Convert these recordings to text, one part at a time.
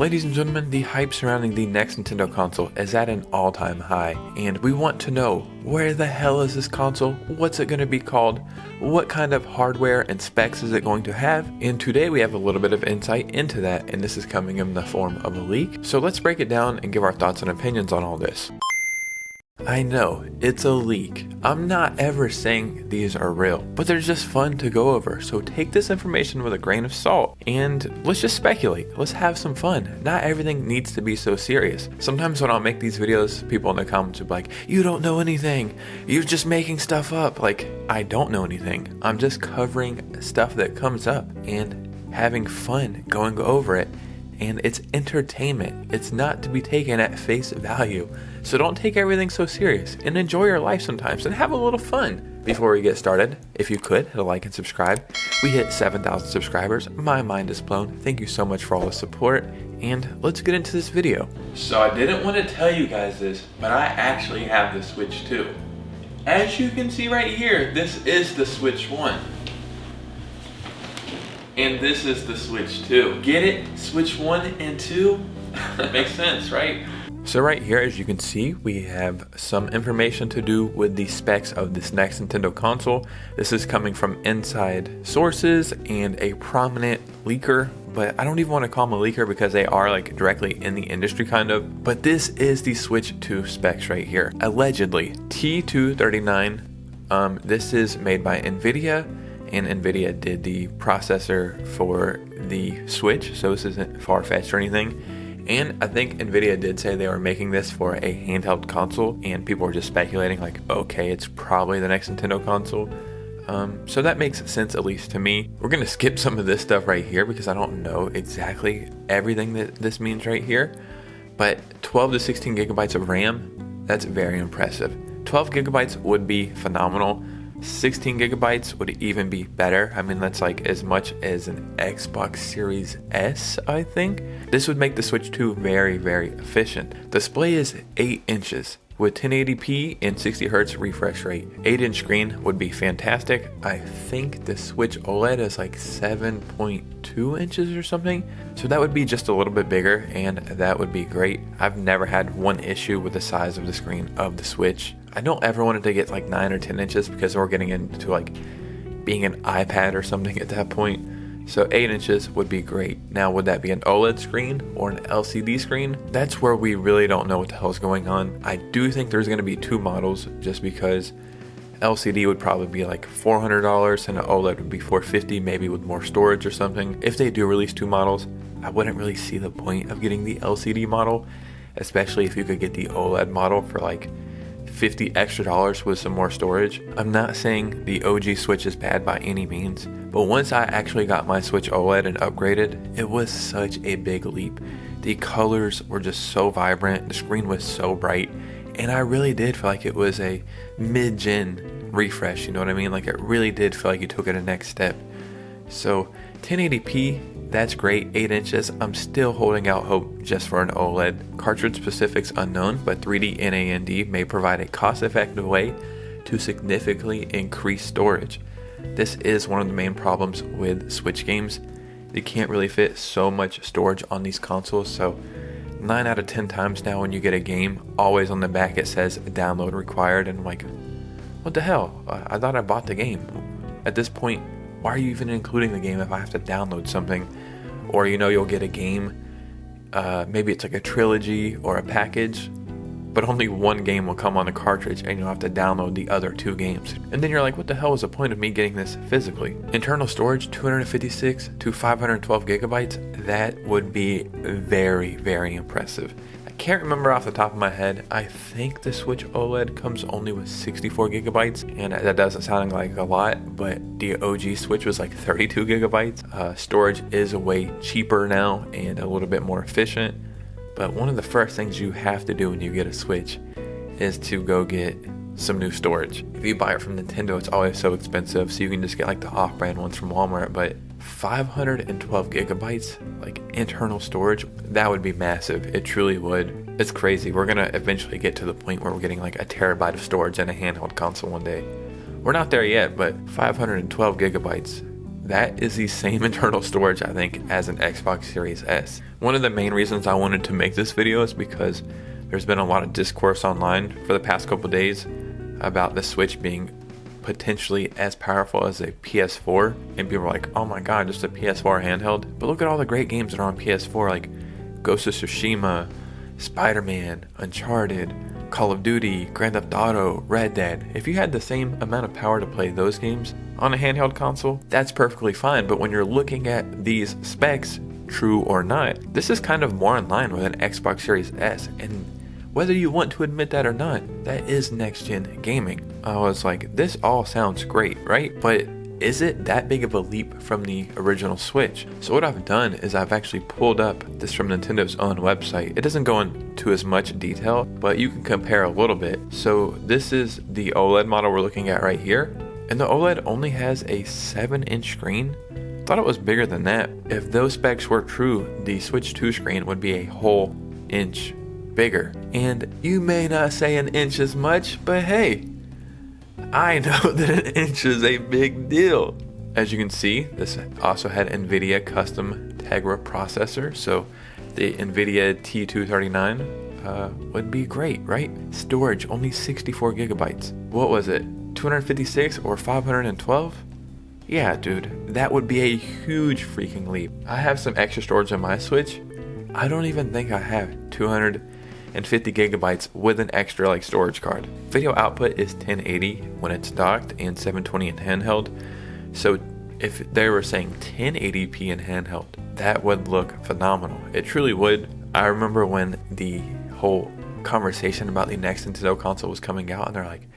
Ladies and gentlemen, the hype surrounding the next Nintendo console is at an all-time high, and we want to know, where the hell is this console? What's it going to be called? What kind of hardware and specs is it going to have? And today we have a little bit of insight into that, and this is coming in the form of a leak. So let's break it down and give our thoughts and opinions on all this. I know, it's a leak. I'm not ever saying these are real, but they're just fun to go over. So take this information with a grain of salt and let's just speculate. Let's have some fun. Not everything needs to be so serious. Sometimes when I'll make these videos, people in the comments will be like, you don't know anything. You're just making stuff up. Like, I don't know anything. I'm just covering stuff that comes up and having fun going over it. And it's entertainment. It's not to be taken at face value. So don't take everything so serious and enjoy your life sometimes and have a little fun. Before we get started, if you could, hit a like and subscribe. We hit 7,000 subscribers. My mind is blown. Thank you so much for all the support. And let's get into this video. So I didn't want to tell you guys this, but I actually have the Switch 2. As you can see right here, this is the Switch 1. And this is the Switch 2. Get it? Switch 1 and 2? That makes sense, right? So right here, as you can see, we have some information to do with the specs of this next Nintendo console. This is coming from inside sources and a prominent leaker, but I don't even want to call them a leaker because they are like directly in the industry kind of. But this is the Switch 2 specs right here. Allegedly, T239. This is made by NVIDIA. And NVIDIA did the processor for the Switch, so this isn't far-fetched or anything. And I think NVIDIA did say they were making this for a handheld console, and people were just speculating like, okay, it's probably the next Nintendo console. So that makes sense, at least to me. We're gonna skip some of this stuff right here because I don't know exactly everything that this means right here. But 12 to 16 gigabytes of RAM, that's very impressive. 12 gigabytes would be phenomenal. 16 gigabytes would even be better. I mean, that's like as much as an Xbox Series S, I think. This would make the Switch 2 very, very efficient. Display is 8 inches with 1080p and 60 Hz refresh rate. 8-inch screen would be fantastic. I think the Switch OLED is like 7.2 inches or something. So that would be just a little bit bigger and that would be great. I've never had one issue with the size of the screen of the Switch. I don't ever want it to get like 9 or 10 inches because we're getting into like being an iPad or something at that point. So 8 inches would be great. Now, would that be an OLED screen or an LCD screen? That's where we really don't know what the hell's going on. I do think there's going to be two models just because LCD would probably be like $400 and an OLED would be $450, maybe with more storage or something. If they do release two models, I wouldn't really see the point of getting the LCD model, especially if you could get the OLED model for like $50 extra with some more storage. I'm not saying the OG Switch is bad by any means, but once I actually got my Switch OLED and upgraded, it was such a big leap. The colors were just so vibrant, the screen was so bright, and I really did feel like it was a mid-gen refresh, you know what I mean? Like it really did feel like you took it a next step. So 1080p, that's great. 8 inches. I'm still holding out hope just for an OLED. Cartridge specifics unknown, but 3D NAND may provide a cost-effective way to significantly increase storage. This is one of the main problems with Switch games. They can't really fit so much storage on these consoles, so 9 out of 10 times now when you get a game, always on the back it says download required, and I'm like, what the hell? I thought I bought the game. At this point, why are you even including the game if I have to download something? Or you'll get a game, maybe it's like a trilogy or a package, but only one game will come on the cartridge and you'll have to download the other 2 games. And then you're like, what the hell is the point of me getting this physically? Internal storage, 256 to 512 gigabytes, that would be very, very impressive. I can't remember off the top of my head. I think the Switch OLED comes only with 64 gigabytes, and that doesn't sound like a lot, but the OG Switch was like 32 gigabytes. Storage is way cheaper now and a little bit more efficient, but one of the first things you have to do when you get a Switch is to go get some new storage. If you buy it from Nintendo, it's always so expensive, so you can just get like the off-brand ones from Walmart, but 512 gigabytes, like internal storage, that would be massive. It truly would. It's crazy. We're gonna eventually get to the point where we're getting like a terabyte of storage in a handheld console one day. We're not there yet, but 512 gigabytes, that is the same internal storage, I think, as an Xbox Series S. One of the main reasons I wanted to make this video is because there's been a lot of discourse online for the past couple days about the Switch being potentially as powerful as a PS4, and people are like, oh my god, just a PS4 handheld. But look at all the great games that are on PS4, like Ghost of Tsushima, Spider-Man, Uncharted, Call of Duty, Grand Theft Auto, Red Dead. If you had the same amount of power to play those games on a handheld console, that's perfectly fine. But when you're looking at these specs, true or not, this is kind of more in line with an Xbox Series S. And whether you want to admit that or not, that is next-gen gaming. I was like, this all sounds great, right? But is it that big of a leap from the original Switch? So what I've done is I've actually pulled up this from Nintendo's own website. It doesn't go into as much detail, but you can compare a little bit. So this is the OLED model we're looking at right here. And the OLED only has a 7-inch screen. Thought it was bigger than that. If those specs were true, the Switch 2 screen would be a whole inch bigger. And you may not say an inch as much, but hey, I know that an inch is a big deal. As you can see, this also had NVIDIA custom Tegra processor, so the NVIDIA T239 would be great, right? Storage, only 64 gigabytes. What was it, 256 or 512? Yeah, dude, that would be a huge freaking leap. I have some extra storage on my Switch. I don't even think I have 250 gigabytes with an extra like storage card. Video output is 1080 when it's docked and 720 in handheld. So if they were saying 1080p in handheld, that would look phenomenal. It truly would. I remember when the whole conversation about the next Nintendo console was coming out, and they're like,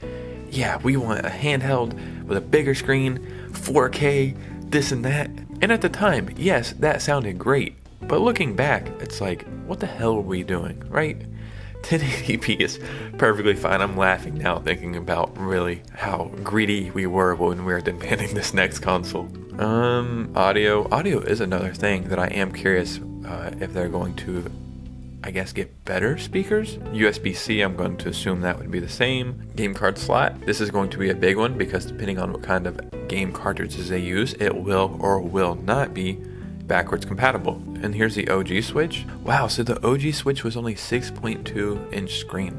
yeah, we want a handheld with a bigger screen, 4K, this and that. And at the time, yes, that sounded great. But looking back, it's like, what the hell were we doing, right? 1080p is perfectly fine. I'm laughing now thinking about really how greedy we were when we were demanding this next console. Audio is another thing that I am curious if they're going to, I guess, get better speakers. USB-C, I'm going to assume that would be the same. Game card slot, this is going to be a big one because depending on what kind of game cartridges they use, it will or will not be backwards compatible. And here's the OG Switch. Wow, so the OG Switch was only 6.2 inch screen.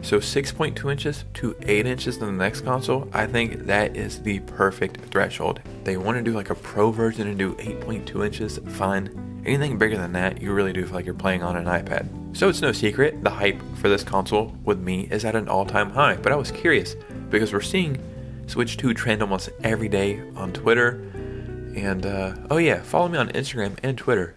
So 6.2 inches to 8 inches in the next console, I think that is the perfect threshold. They want to do like a pro version and do 8.2 inches, fine. Anything bigger than that, you really do feel like you're playing on an iPad. So it's no secret, the hype for this console with me is at an all-time high. But I was curious because we're seeing Switch 2 trend almost every day on Twitter. And, oh yeah, follow me on Instagram and Twitter.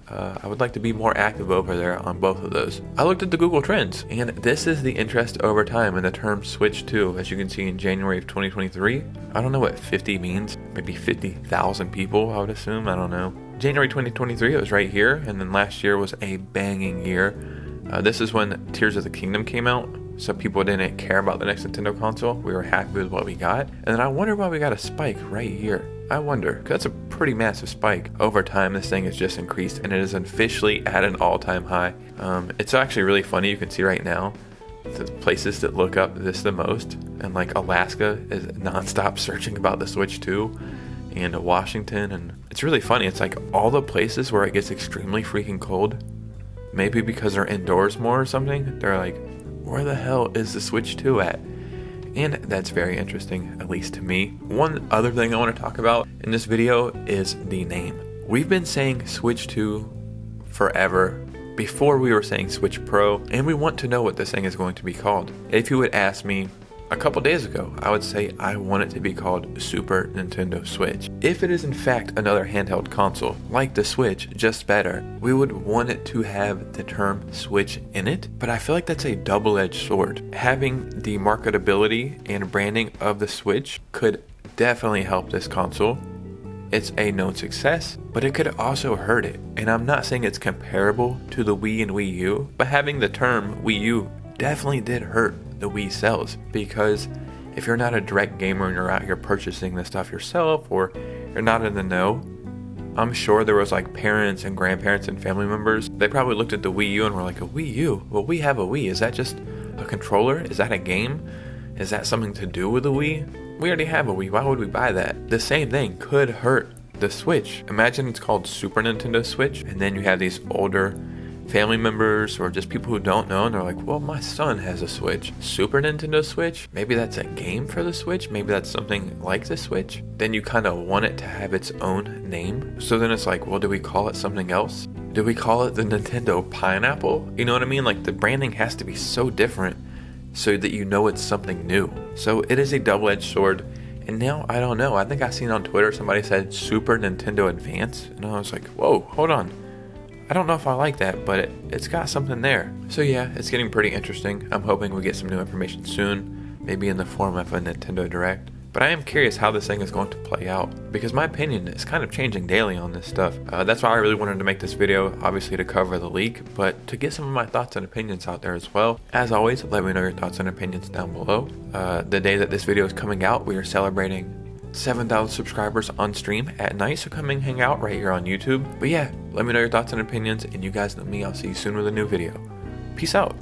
I would like to be more active over there on both of those. I looked at the Google Trends, and this is the interest over time in the term Switch 2, as you can see in January of 2023. I don't know what 50 means. Maybe 50,000 people, I would assume. I don't know. January 2023, it was right here, and then last year was a banging year. This is when Tears of the Kingdom came out, so people didn't care about the next Nintendo console. We were happy with what we got. And then I wonder why we got a spike right here. I wonder, because that's a pretty massive spike. Over time, this thing has just increased, and it is officially at an all-time high. It's actually really funny. You can see right now the places that look up this the most, and like Alaska is nonstop searching about the Switch 2, and Washington, and it's really funny. It's like all the places where it gets extremely freaking cold, maybe because they're indoors more or something, they're like, where the hell is the Switch 2 at? And that's very interesting, at least to me. One other thing I want to talk about in this video is the name. We've been saying Switch 2 forever, before we were saying Switch Pro, and we want to know what this thing is going to be called. If you would ask me a couple days ago, I would say I want it to be called Super Nintendo Switch. If it is in fact another handheld console, like the Switch, just better, we would want it to have the term Switch in it, but I feel like that's a double-edged sword. Having the marketability and branding of the Switch could definitely help this console. It's a known success, but it could also hurt it. And I'm not saying it's comparable to the Wii and Wii U, but having the term Wii U definitely did hurt the Wii sales, because if you're not a direct gamer and you're out here purchasing this stuff yourself, or you're not in the know, I'm sure there was like parents and grandparents and family members, they probably looked at the Wii U and were like, a Wii U? Well, we have a Wii. Is that just a controller? Is that a game? Is that something to do with the Wii? We already have a Wii. Why would we buy that? The same thing could hurt the Switch. Imagine it's called Super Nintendo Switch, and then you have these older family members or just people who don't know, and they're like, well, my son has a Switch. Super Nintendo Switch? Maybe that's a game for the Switch? Maybe that's something like the Switch? Then you kind of want it to have its own name. So then it's like, well, do we call it something else? Do we call it the Nintendo Pineapple? You know what I mean? Like, the branding has to be so different so that you know it's something new. So it is a double-edged sword. And now, I don't know. I think I seen on Twitter somebody said Super Nintendo Advance. And I was like, whoa, hold on. I don't know if I like that, but it's got something there. So yeah, it's getting pretty interesting. I'm hoping we get some new information soon, maybe in the form of a Nintendo Direct. But I am curious how this thing is going to play out, because my opinion is kind of changing daily on this stuff. That's why I really wanted to make this video, obviously to cover the leak, but to get some of my thoughts and opinions out there as well. As always, let me know your thoughts and opinions down below. The day that this video is coming out, we are celebrating 7,000 subscribers on stream at night, so come and hang out right here on YouTube. But yeah, let me know your thoughts and opinions, and you guys know me. I'll see you soon with a new video. Peace out.